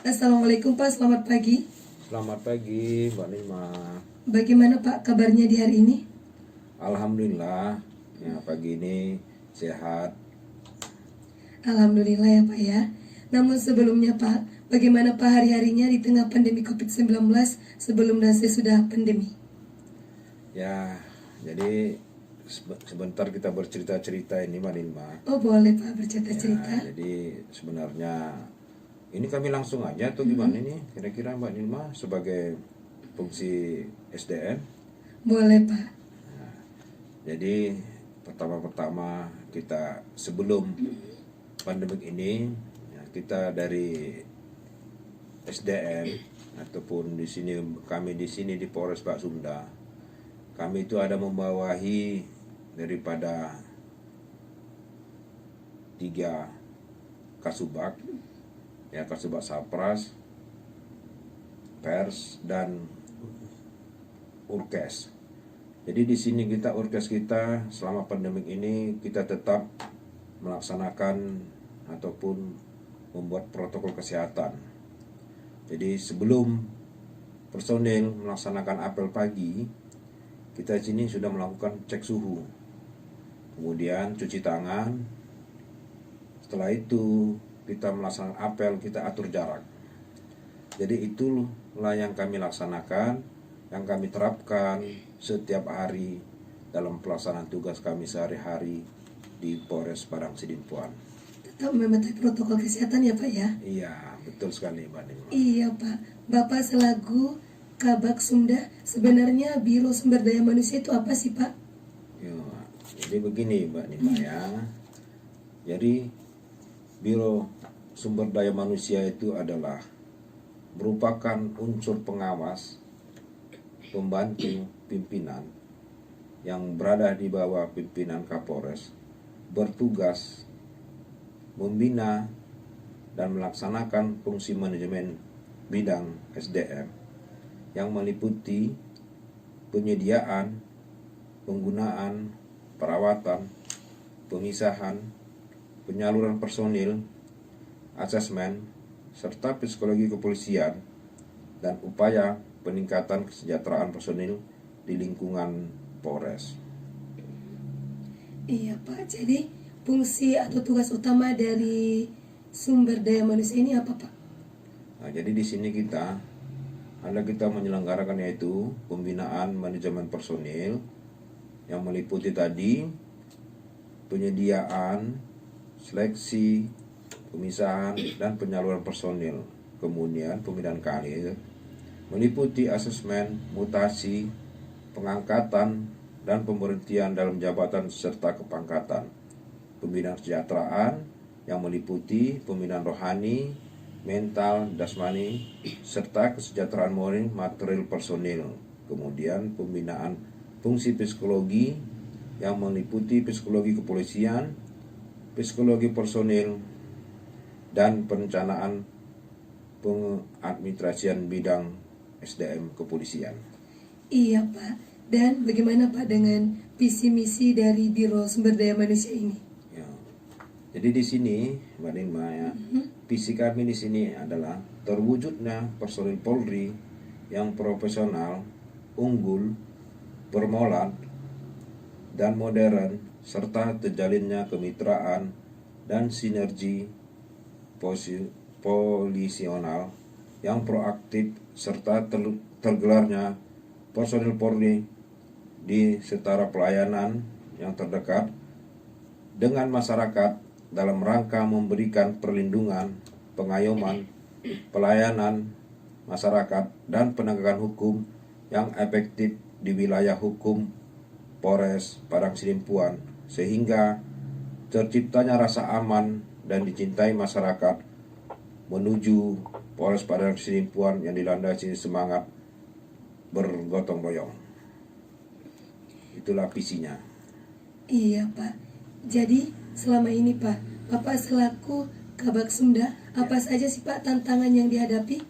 Assalamualaikum Pak, selamat pagi. Selamat pagi, Mbak Nima. Bagaimana Pak kabarnya di hari ini? Alhamdulillah, ya pagi ini sehat. Alhamdulillah ya Pak ya. Namun sebelumnya Pak, bagaimana Pak hari-harinya di tengah pandemi COVID-19 sebelum dan sesudah pandemi? Ya, jadi sebentar kita bercerita-cerita ini, Mbak Nima. Oh boleh Pak Ya, bercerita-cerita. jadi sebenarnya ini kami langsung aja tuh gimana nih kira-kira Mbak Nima sebagai fungsi SDM. Boleh Pak. Jadi pertama-tama kita sebelum pandemik ini ya, kita dari SDM ataupun di sini kami di sini di Polres Pak Sunda, kami itu ada membawahi daripada 3 kasubag, ya kasubag Sapras, Pers dan Urkes. Jadi di sini kita Urkes kita selama pandemik ini kita tetap melaksanakan ataupun membuat protokol kesehatan. Jadi sebelum personil melaksanakan apel pagi, kita di sini sudah melakukan cek suhu, kemudian cuci tangan. Setelah itu kita melaksanakan apel, kita atur jarak. Jadi itulah yang kami laksanakan, yang kami terapkan setiap hari dalam pelaksanaan tugas kami sehari-hari di Polres Padang Sidimpuan. Tetap mematuhi protokol kesehatan ya Pak ya? Iya, betul sekali Mbak Nima. Iya Pak. Bapak selaku Kabag Sumda, sebenarnya Biro Sumber Daya Manusia itu apa sih Pak? Ya, jadi begini Mbak Nima ya. Jadi Biro Sumber Daya Manusia itu adalah merupakan unsur pengawas, pembantu pimpinan yang berada di bawah pimpinan Kapolres, bertugas membina dan melaksanakan fungsi manajemen bidang SDM yang meliputi penyediaan, penggunaan, perawatan, pemisahan, penyaluran personil, asesmen, serta psikologi kepolisian dan upaya peningkatan kesejahteraan personil di lingkungan Polres. Iya Pak, jadi fungsi atau tugas utama dari sumber daya manusia ini apa Pak? Nah, jadi di sini kita menyelenggarakan yaitu pembinaan manajemen personil yang meliputi tadi penyediaan, seleksi, pemisahan dan penyaluran personil. Kemudian pembinaan karir meliputi asesmen, mutasi, pengangkatan dan pemberhentian dalam jabatan serta kepangkatan. Pembinaan kesejahteraan yang meliputi pembinaan rohani, mental, jasmani, serta kesejahteraan moral material personil. Kemudian pembinaan fungsi psikologi yang meliputi psikologi kepolisian, psikologi personil, dan perencanaan pengadministrasian bidang SDM kepolisian. Iya Pak, dan bagaimana Pak dengan visi misi dari Biro Sumber Daya Manusia ini? Ya. Jadi di sini Mbak Nima ya, visi kami di sini adalah terwujudnya personil Polri yang profesional, unggul, bermoral, dan modern, serta terjalinnya kemitraan dan sinergi polisional yang proaktif serta tergelarnya personil Polri di setara pelayanan yang terdekat dengan masyarakat dalam rangka memberikan perlindungan, pengayoman, pelayanan masyarakat dan penegakan hukum yang efektif di wilayah hukum Polres Padang Sidimpuan sehingga terciptanya rasa aman dan dicintai masyarakat menuju Polres Padang Sidimpuan yang dilandasi semangat bergotong royong. Itulah visinya. Iya Pak, jadi selama ini Pak, Bapak selaku Kabag Sumda, apa saja sih Pak tantangan yang dihadapi?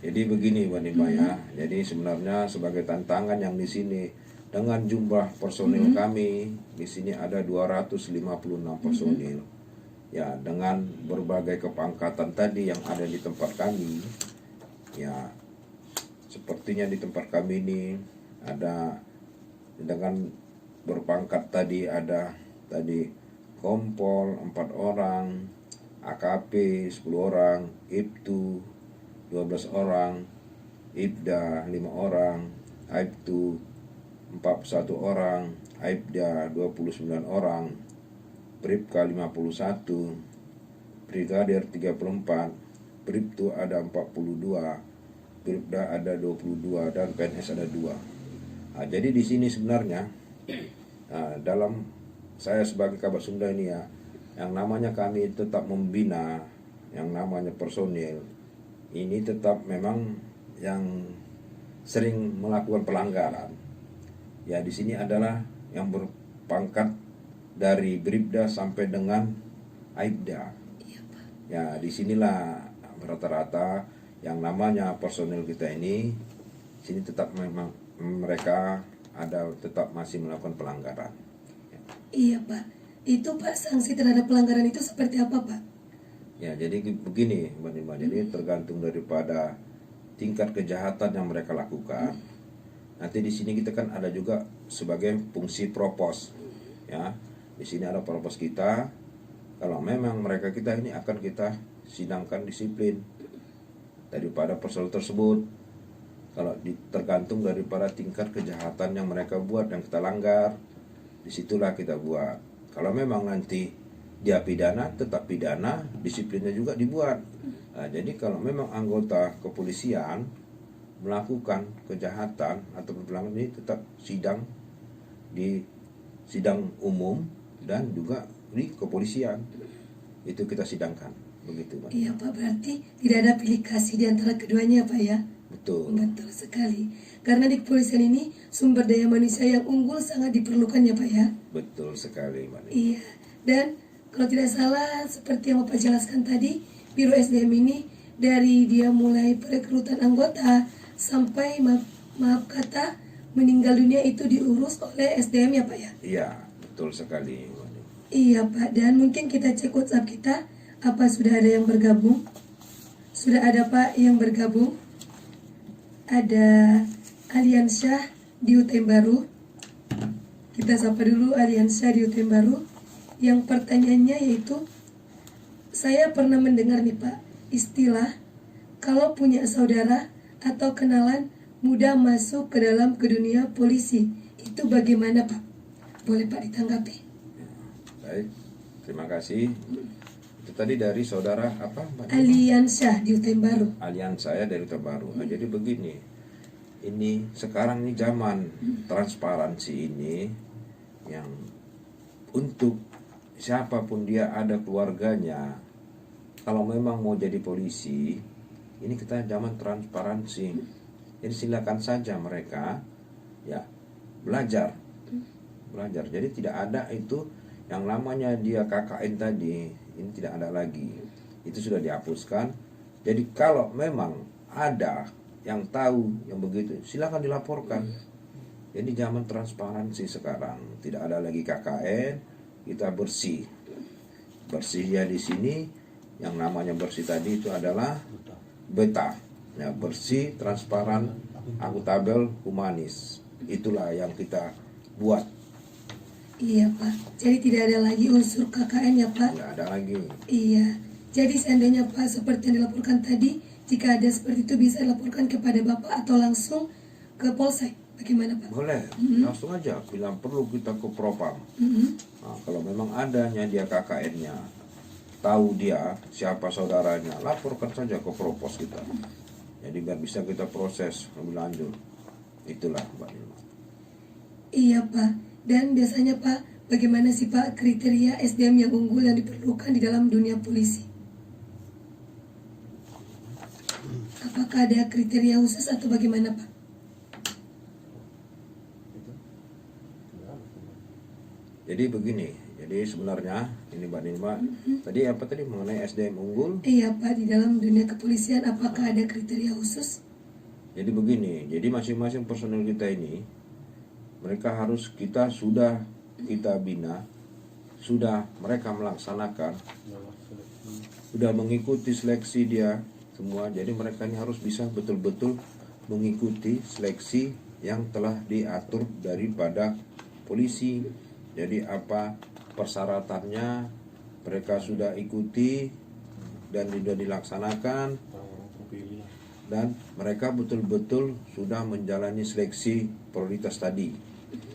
Jadi begini Mbak Nima ya. Jadi sebenarnya sebagai tantangan yang di sini dengan jumlah personil kami di sini ada 256 personil. Ya, dengan berbagai kepangkatan tadi yang ada di tempat kami, ya sepertinya di tempat kami ini ada dengan berpangkat tadi, ada tadi kompol 4 orang, AKP 10 orang, IPTU 12 orang, IPDA 5 orang, AIPTU 41 orang, AIPDA 29 orang, Bribka 51, Brigadir 34, Bribtu ada 42, Bribda ada 22, dan PNS ada 2. Nah, jadi di sini sebenarnya dalam saya sebagai Kabak Sumda ini ya, yang namanya kami tetap membina yang namanya personil ini tetap memang yang sering melakukan pelanggaran. Ya, di sini adalah yang berpangkat dari Bribda sampai dengan Aibda. Iya, Pak. Ya, disinilah rata-rata yang namanya personil kita ini, sini tetap memang mereka ada tetap masih melakukan pelanggaran. Iya, Pak. Itu Pak, sanksi terhadap pelanggaran itu seperti apa, Pak? Ya, jadi begini, Mbak Nima. Jadi tergantung daripada tingkat kejahatan yang mereka lakukan. Nanti di sini kita kan ada juga sebagai fungsi propos. Ya, di sini ada propos kita. Kalau memang mereka kita ini akan kita sidangkan disiplin daripada personel tersebut. Kalau tergantung daripada tingkat kejahatan yang mereka buat, yang kita langgar, disitulah kita buat. Kalau memang nanti dia pidana, tetap pidana, disiplinnya juga dibuat. Nah, jadi kalau memang anggota kepolisian melakukan kejahatan atau pelanggaran ini, tetap sidang di sidang umum dan juga di kepolisian. Itu kita sidangkan, begitu, Pak. Iya, Pak. Berarti tidak ada pilih kasih di antara keduanya, Pak ya? Betul. Betul sekali. Karena di kepolisian ini sumber daya manusia yang unggul sangat diperlukan ya, Pak ya? Betul sekali, Mbak. Iya. Dan kalau tidak salah seperti yang Bapak jelaskan tadi, Biro SDM ini dari dia mulai perekrutan anggota sampai maaf kata meninggal dunia itu diurus oleh SDM ya, Pak ya? Iya, betul sekali, Mbak. Iya, Pak. Dan mungkin kita cek WhatsApp kita, apa sudah ada yang bergabung? Sudah ada, Pak, yang bergabung. Ada Aliansyah di UTM Baru. Kita sapa dulu Aliansyah di UTM Baru. Yang pertanyaannya yaitu, saya pernah mendengar nih Pak, istilah kalau punya saudara atau kenalan mudah masuk ke dalam ke dunia polisi. Itu bagaimana Pak? Boleh Pak ditanggapi? Baik, terima kasih. Itu tadi dari saudara apa, Mbak? Aliansyah di UTM Baru. Aliansa saya dari Terbaru. Nah, jadi begini, ini sekarang ini zaman transparansi ini, yang untuk siapapun dia ada keluarganya, kalau memang mau jadi polisi, ini kita zaman transparansi. Jadi silakan saja mereka ya belajar. Jadi tidak ada itu yang namanya dia KKN tadi, ini tidak ada lagi. Itu sudah dihapuskan. Jadi kalau memang ada yang tahu yang begitu, silakan dilaporkan. Jadi zaman transparansi sekarang, tidak ada lagi KKN, kita bersih. Bersihnya di sini yang namanya bersih tadi itu adalah beta. Ya, bersih, transparan, akuntabel, humanis. Itulah yang kita buat. Iya Pak, jadi tidak ada lagi unsur KKN ya Pak? Tidak ada lagi. Iya, jadi seandainya Pak seperti yang dilaporkan tadi, jika ada seperti itu bisa dilaporkan kepada Bapak atau langsung ke Polsek, bagaimana Pak? Boleh, langsung aja bilang perlu kita ke Propam. Nah, kalau memang adanya dia KKN-nya, tahu dia siapa saudaranya, laporkan saja ke Propos kita. Jadi biar bisa kita proses lebih lanjut. Itulah Mbak Nilma. Iya Pak, dan biasanya Pak, bagaimana sih Pak kriteria SDM yang unggul yang diperlukan di dalam dunia polisi? Apakah ada kriteria khusus atau bagaimana Pak? Jadi begini, jadi sebenarnya ini Mbak Nilma, tadi apa tadi mengenai SDM unggul? Iya Pak, di dalam dunia kepolisian apakah ada kriteria khusus? Jadi begini, jadi masing-masing personel kita ini, mereka harus kita bina sudah mereka melaksanakan, sudah mengikuti seleksi dia semua. Jadi mereka ini harus bisa betul-betul mengikuti seleksi yang telah diatur daripada polisi. Jadi apa persyaratannya mereka sudah ikuti dan sudah dilaksanakan, dan mereka betul-betul sudah menjalani seleksi prioritas tadi.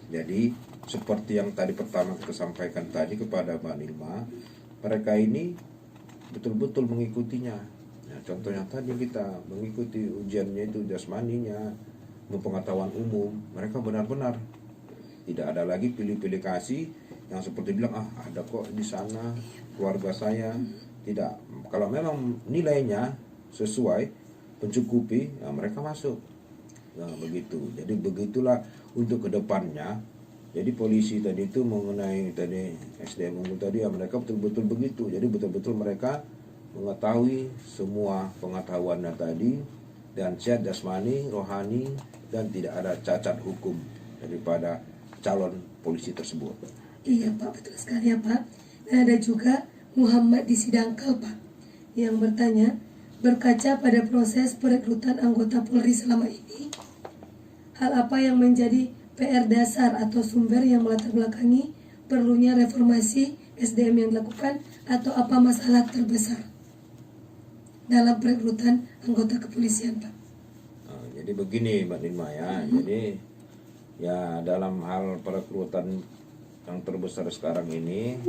Jadi seperti yang tadi pertama kita sampaikan tadi kepada Mbak Nilma, mereka ini betul-betul mengikutinya. Nah, contohnya tadi kita mengikuti ujiannya itu jasmaninya, pengetahuan umum, mereka benar-benar tidak ada lagi pilih-pilih kasih yang seperti bilang ada kok di sana keluarga saya. Tidak, kalau memang nilainya sesuai mencukupi, ya mereka masuk. Nah begitu. Jadi begitulah untuk kedepannya. Jadi polisi tadi itu mengenai tadi SDM unggul tadi, ya mereka betul-betul begitu. Jadi betul-betul mereka mengetahui semua pengetahuannya tadi, dan sehat jasmani, rohani, dan tidak ada cacat hukum daripada calon polisi tersebut. Iya Pak, betul sekali ya Pak. Dan ada juga Muhammad di Sidangkal Pak, yang bertanya, berkaca pada proses perekrutan anggota Polri selama ini, hal apa yang menjadi PR dasar atau sumber yang melatar belakangi perlunya reformasi SDM yang dilakukan, atau apa masalah terbesar dalam perekrutan anggota kepolisian Pak? Jadi begini Mbak Nilma ya, jadi ya dalam hal perekrutan yang terbesar sekarang ini,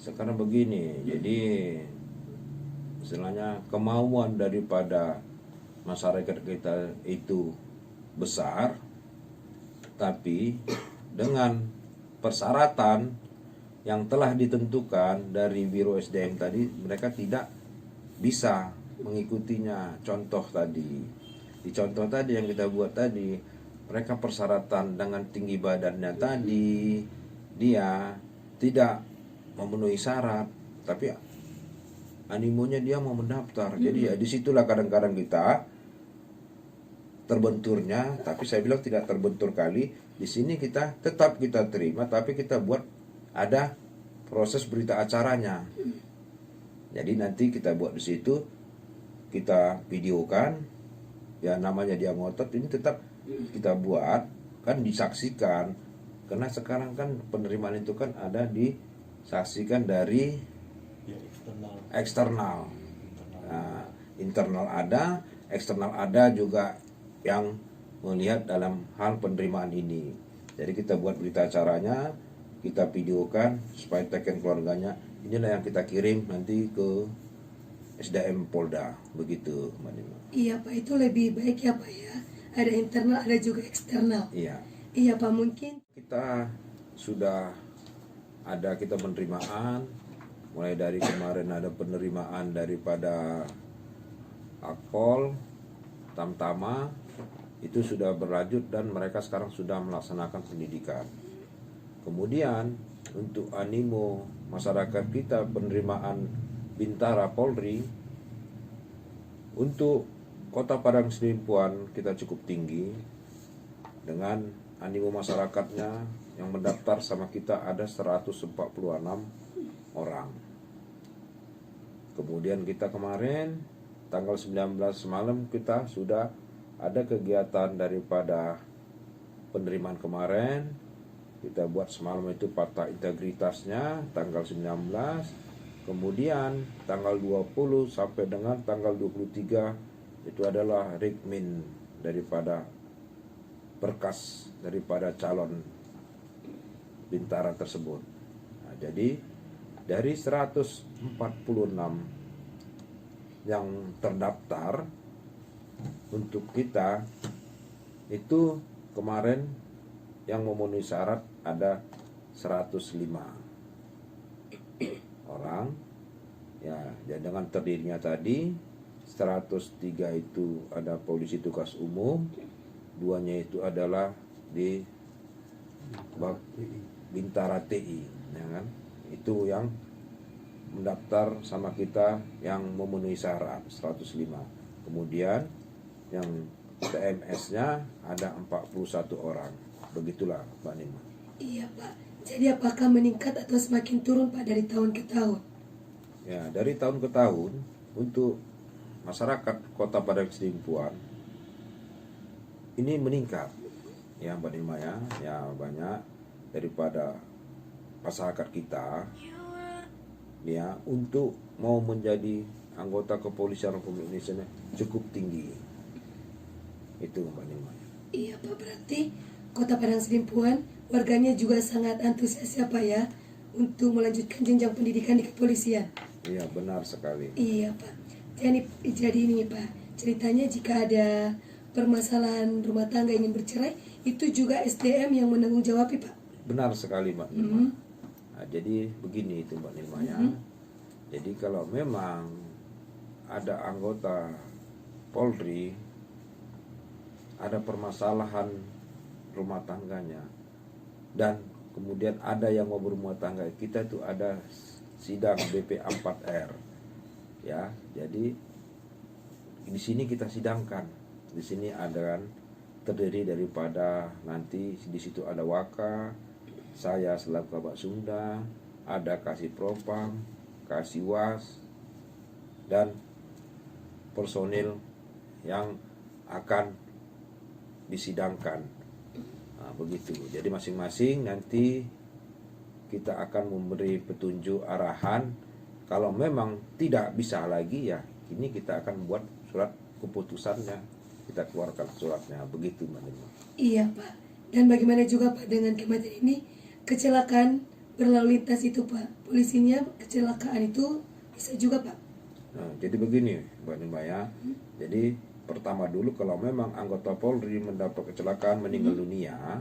sekarang begini, jadi istilahnya kemauan daripada masyarakat kita itu besar, tapi dengan persyaratan yang telah ditentukan dari Biro SDM tadi, mereka tidak bisa mengikutinya. Contoh tadi, di contoh tadi yang kita buat tadi, mereka persyaratan dengan tinggi badannya tadi, dia tidak memenuhi syarat, tapi animonya dia mau mendaftar. Jadi ya disitulah kadang-kadang kita terbenturnya, tapi saya bilang tidak terbentur kali. Di sini kita tetap kita terima, tapi kita buat ada proses berita acaranya. Jadi nanti kita buat di situ, kita videokan, ya namanya dia ngotot, ini tetap kita buat, kan disaksikan. Karena sekarang kan penerimaan itu kan ada disaksikan dari eksternal. Nah, internal ada, eksternal ada juga yang melihat dalam hal penerimaan ini. Jadi kita buat berita acaranya, kita videokan supaya tagkan keluarganya. Inilah yang kita kirim nanti ke SDM Polda, begitu Mbak Nima. Iya Pak, itu lebih baik ya Pak ya. Ada internal, ada juga eksternal. Iya. Iya Pak, mungkin Kita sudah ada penerimaan, mulai dari kemarin ada penerimaan daripada Akpol, Tamtama, itu sudah berlanjut dan mereka sekarang sudah melaksanakan pendidikan. Kemudian untuk animo masyarakat kita penerimaan Bintara Polri, untuk Kota Padang Sidimpuan kita cukup tinggi dengan animo masyarakatnya yang mendaftar sama kita ada 146 orang. Kemudian kita kemarin tanggal 19 semalam kita sudah ada kegiatan daripada penerimaan kemarin. Kita buat semalam itu fakta integritasnya tanggal 19. Kemudian tanggal 20 sampai dengan tanggal 23 itu adalah rikmin daripada berkas daripada calon Bintara tersebut. Nah, jadi dari 146 yang terdaftar untuk kita itu kemarin yang memenuhi syarat ada 105 orang ya, dan dengan terdirinya tadi 103 itu ada polisi tugas umum, 2-nya itu adalah di Bintara TI, ya kan? Itu yang mendaftar sama kita yang memenuhi syarat 105. Kemudian yang TMS-nya ada 41 orang. Begitulah Mbak Nima. iya Pak. Jadi apakah meningkat atau semakin turun Pak dari tahun ke tahun? Ya, dari tahun ke tahun untuk masyarakat Kota Padang Sidimpuan ini meningkat, ya Mbak Nilma ya banyak daripada masyarakat kita ya untuk mau menjadi anggota kepolisian Republik Indonesia cukup tinggi. Itu Mbak Nilma. Iya Pak, berarti Kota Padang Sidimpuan warganya juga sangat antusias ya Pak ya untuk melanjutkan jenjang pendidikan di kepolisian. Iya benar sekali. Iya Pak. Jadi ini Pak, ceritanya jika ada permasalahan rumah tangga ingin bercerai, itu juga SDM yang menanggung jawab ya Pak. Benar sekali Mbak Nilma. Nah, jadi begini itu Mbak Nilma ya. Jadi kalau memang ada anggota Polri ada permasalahan rumah tangganya dan kemudian ada yang mau berumah tangga, kita itu ada sidang BP4R ya. Jadi di sini kita sidangkan. Di sini ada terdiri daripada nanti di situ ada Waka, saya selaku Kabak Sumda, ada Kasih Propam, Kasih Was, dan personil yang akan disidangkan. Nah, begitu. Jadi masing-masing nanti kita akan memberi petunjuk arahan. Kalau memang tidak bisa lagi ya, ini kita akan buat surat keputusannya, kita keluarkan suratnya. Begitu Mbak Nilma. Iya Pak. Dan bagaimana juga Pak dengan kematian ini, kecelakaan berlalu lintas itu Pak, polisinya kecelakaan itu bisa juga Pak. Nah, jadi begini Mbak Nilma ya. Jadi pertama dulu kalau memang anggota Polri mendapat kecelakaan meninggal dunia,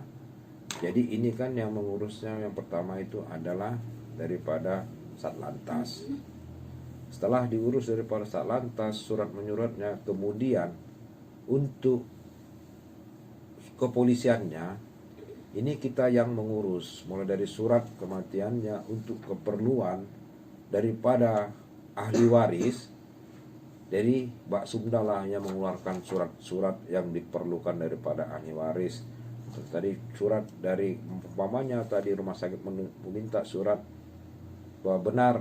jadi ini kan yang mengurusnya yang pertama itu adalah daripada Satlantas. Setelah diurus daripada Satlantas, surat menyuratnya, kemudian untuk kepolisiannya ini kita yang mengurus, mulai dari surat kematiannya untuk keperluan daripada ahli waris. Dari Mbak Sumda lah yang mengeluarkan surat-surat yang diperlukan daripada ahli waris. Tadi surat dari umpamanya tadi rumah sakit meminta surat bahwa benar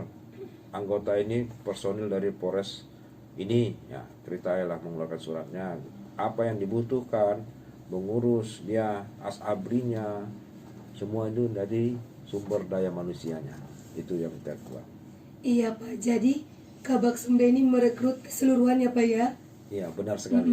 anggota ini personil dari Polres ini ya, ceritailah mengeluarkan suratnya, apa yang dibutuhkan, mengurus dia asabrinya, semua itu dari sumber daya manusianya. Itu yang kita buat. Iya Pak, jadi Kabak Sumda ini merekrut keseluruhan ya Pak ya? Iya benar sekali.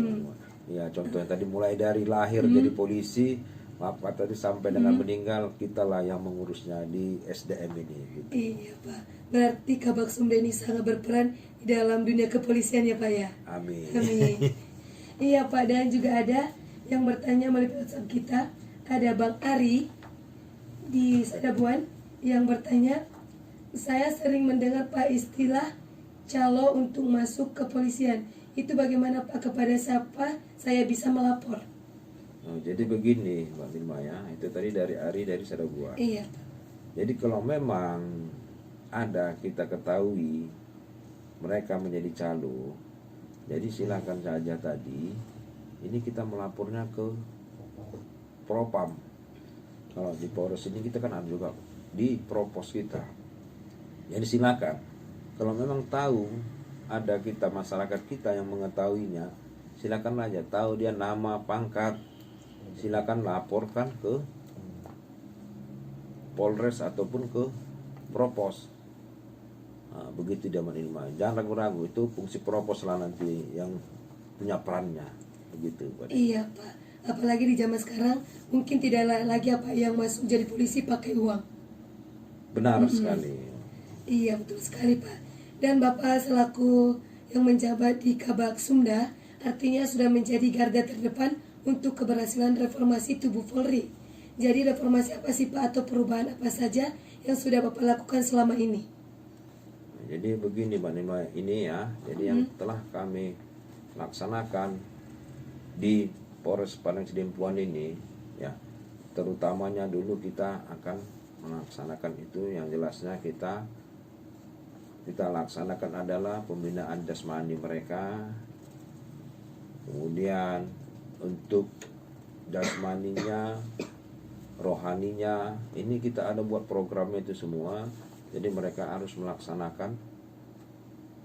Ya contohnya tadi mulai dari lahir jadi polisi, apa tadi sampai dengan meninggal, kitalah yang mengurusnya di SDM ini. Gitu. Iya Pak, berarti Kabak Sumda ini sangat berperan di dalam dunia kepolisian ya Pak ya? Amin. Amin. Iya Pak, dan juga ada yang bertanya melalui WhatsApp kita, ada Bang Ari di Sadabuan yang bertanya, saya sering mendengar Pak istilah calo untuk masuk kepolisian. Itu bagaimana Pak, kepada siapa saya bisa melapor? Nah, jadi begini Mbak Nilma ya, itu tadi dari Ari dari Sadabuan. Iya. Jadi kalau memang ada kita ketahui mereka menjadi calo, jadi silakan saja tadi ini kita melapornya ke Propam. Kalau di Polres ini kita kan ada juga di Propos kita. Jadi silakan. Kalau memang tahu ada kita masyarakat kita yang mengetahuinya, silakan aja, tahu dia nama, pangkat, silakan laporkan ke Polres ataupun ke Propos. Nah, begitu dia menerima. Jangan ragu-ragu, itu fungsi Propos lah nanti yang punya perannya. Begitu. Iya Pak, apalagi di zaman sekarang mungkin tidak lagi apa yang masuk jadi polisi pakai uang. Benar sekali. Iya betul sekali Pak. Dan Bapak selaku yang menjabat di Kabak Sumda, artinya sudah menjadi garda terdepan untuk keberhasilan reformasi tubuh Polri. Jadi reformasi apa sih Pak, atau perubahan apa saja yang sudah Bapak lakukan selama ini? Jadi begini Mbak Nilma, ini ya, jadi yang telah kami laksanakan di Polres Padang Sidimpuan ini ya, terutamanya dulu kita akan melaksanakan itu yang jelasnya kita laksanakan adalah pembinaan jasmani mereka, kemudian untuk jasmaninya rohaninya. Ini kita ada buat programnya itu semua. Jadi mereka harus melaksanakan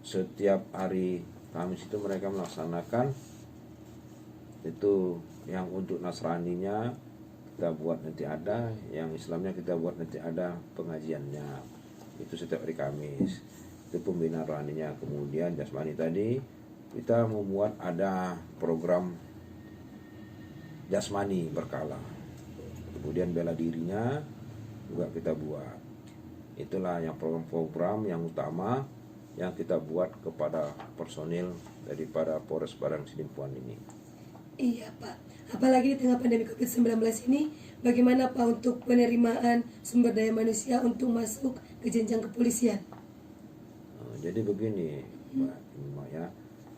setiap hari Kamis itu mereka melaksanakan itu. Yang untuk Nasraninya kita buat nanti ada, yang Islamnya kita buat nanti ada pengajiannya. Itu setiap hari Kamis. Itu pembinaan rohaninya. Kemudian jasmani tadi kita membuat ada program jasmani berkala. Kemudian bela dirinya juga kita buat. Itulah yang program-program yang utama yang kita buat kepada personil daripada Polres Padang Sidimpuan ini. Iya Pak, apalagi di tengah pandemi COVID-19 ini, bagaimana Pak untuk penerimaan sumber daya manusia untuk masuk ke jenjang kepolisian? Jadi begini Mbak ya,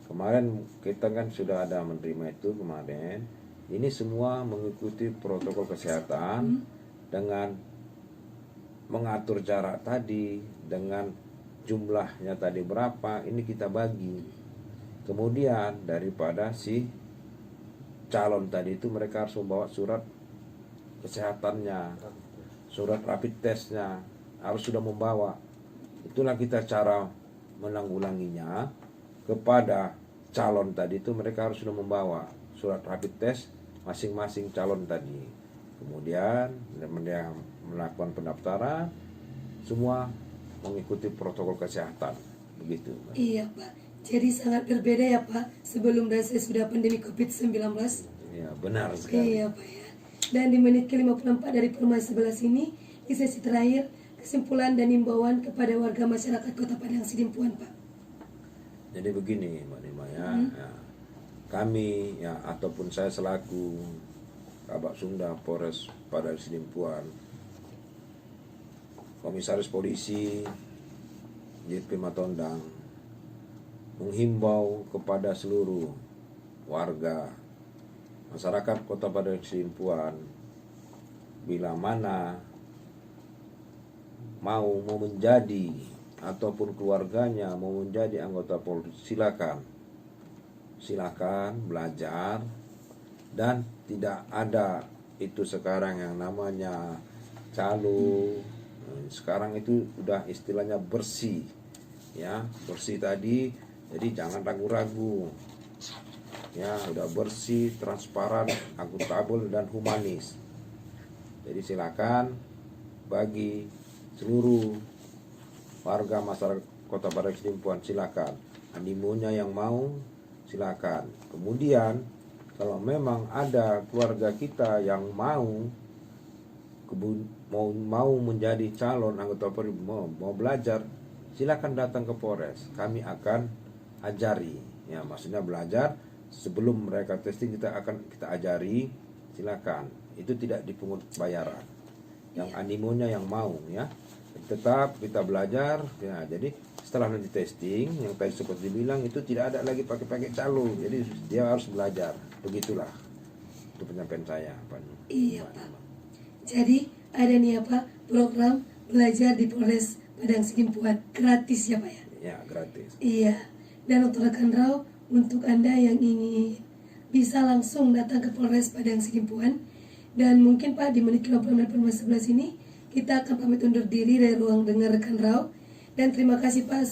kemarin kita kan sudah ada menerima itu kemarin. Ini semua mengikuti protokol kesehatan dengan mengatur jarak tadi, dengan jumlahnya tadi berapa, ini kita bagi. Kemudian daripada si calon tadi itu mereka harus membawa surat kesehatannya, surat rapid testnya, harus sudah membawa. Itulah kita cara menanggulanginya. Kepada calon tadi itu mereka harus sudah membawa surat rapid test masing-masing calon tadi. Kemudian mereka melakukan pendaftaran, semua mengikuti protokol kesehatan. Begitu. Iya Pak, jadi sangat berbeda ya Pak sebelum dan sesudah pandemi COVID-19. Ya benar sekali. Iya Pak ya. Dan di menit ke-54 dari Permais 11 ini, di sesi terakhir, kesimpulan dan himbauan kepada warga masyarakat Kota Padang Sidimpuan Pak. Jadi begini Mbak Nima ya, kami ya ataupun saya selaku Kabak Sunda Polres Padang Sidimpuan, Komisaris Polisi JP Matondang, menghimbau kepada seluruh warga masyarakat Kota Padang Sidimpuan, bila mana mau menjadi ataupun keluarganya mau menjadi anggota Polri, silakan belajar. Dan tidak ada itu sekarang yang namanya calo. Sekarang itu udah istilahnya bersih ya, bersih tadi. Jadi jangan ragu-ragu ya, udah bersih, transparan, akuntabel dan humanis. Jadi silakan bagi seluruh warga masyarakat Kota Padang Sidimpuan, silakan. Animonya yang mau, silakan. Kemudian kalau memang ada keluarga kita yang mau menjadi calon anggota Polri, mau belajar, silakan datang ke Polres. Kami akan ajari. Ya, maksudnya belajar sebelum mereka testing kita ajari. Silakan. Itu tidak dipungut bayaran. Yang animonya yang mau ya. Tetap kita belajar ya. Jadi setelah nanti testing yang tadi seperti dibilang itu tidak ada lagi pakai calo. Jadi dia harus belajar. Begitulah itu penyampaian saya Pak. Iya Pak. Jadi ada nih apa program belajar di Polres Padang Sidimpuan gratis ya Pak ya? Ya gratis. Iya. Dan untuk rekan Rau, untuk Anda yang ingin bisa langsung datang ke Polres Padang Sidimpuan, dan mungkin Pak di menit 56 Permais 11 ini kita akan pamit undur diri dari ruang dengar rekan Rau, dan terima kasih Pak